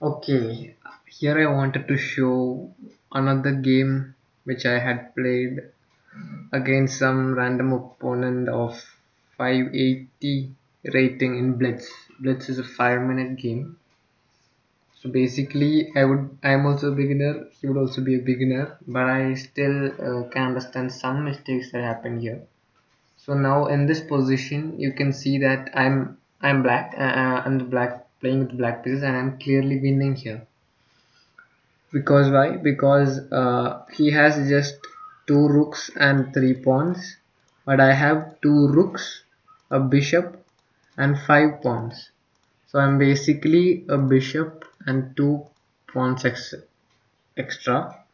Okay, here I wanted to show another game which I had played against some random opponent of 580 rating in Blitz. Blitz is a 5-minute game. So basically, I'm also a beginner. He would also be a beginner, but I still can understand some mistakes that happened here. So now in this position, you can see that I'm black. I'm the black playing with black pieces, and I'm clearly winning here. Because why? Because he has just two rooks and three pawns, but I have two rooks, a bishop, and five pawns. So I'm basically a bishop and two pawns extra.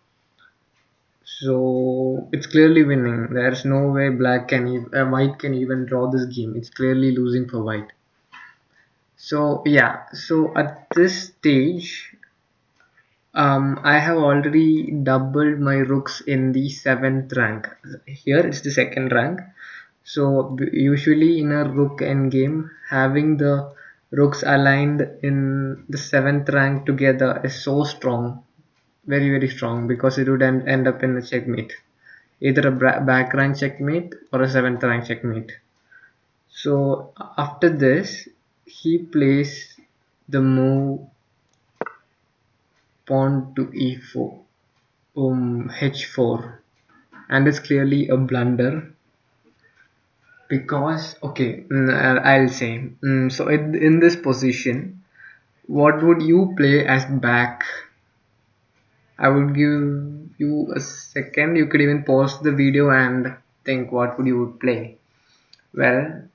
So it's clearly winning. There's no way white can even draw this game. It's clearly losing for white. So yeah. So at this stage, I have already doubled my rooks in the 7th rank. Here it's the 2nd rank. So usually in a rook endgame, having the rooks aligned in the 7th rank together is so strong, very strong, because it would end up in a checkmate, either a back rank checkmate or a 7th rank checkmate. So after this, he plays the move pawn to e4. H4, and it's clearly a blunder because okay, I'll say so in this position, what would you play as back? I would give you a second. You could even pause the video and think what would you play. Well,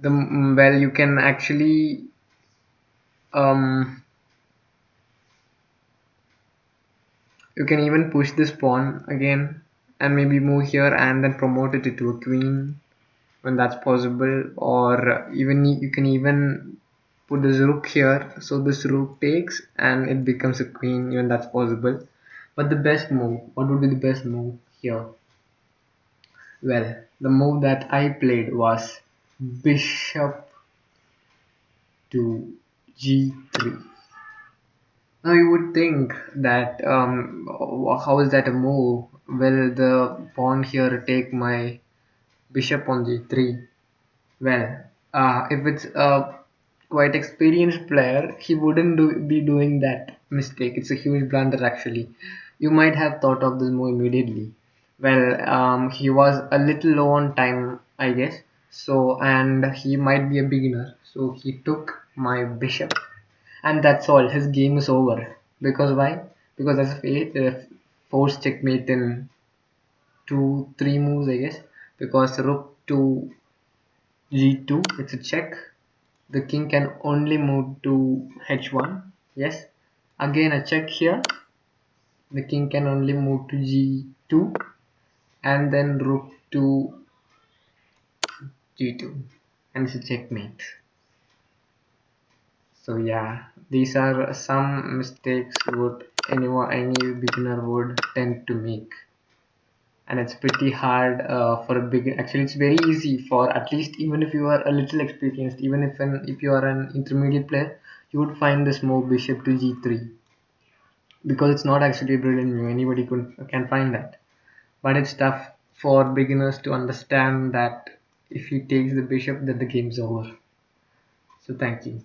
you can actually um you can even push this pawn again and maybe move here and then promote it to a queen when that's possible, or even you can even put this rook here, so this rook takes and it becomes a queen, even that's possible. But the best move, what would be the best move here? Well, the move that I played was bishop to g3. Now you would think that how is that a move? Will the pawn here take my bishop on g3? Well, if it's a quite experienced player, he wouldn't be doing that mistake. It's a huge blunder actually. You might have thought of this move immediately. Well, he was a little low on time, I guess. So, and he might be a beginner. So he took my bishop, and that's all. His game is over. Because why? Because that's a forced checkmate in 2, 3 moves, I guess. Because rook to g2, it's a check. The king can only move to h1. Yes, again a check here. The king can only move to g2, and then rook to g2, and it's a checkmate. So yeah, these are some mistakes would any beginner would tend to make, and it's pretty hard for a beginner. Actually, it's very easy for at least, even if you are a little experienced, even if you are an intermediate player, you would find this move bishop to g3, because it's not actually a brilliant move. Anybody can find that, but it's tough for beginners to understand that if he takes the bishop, then the game's over. So thank you.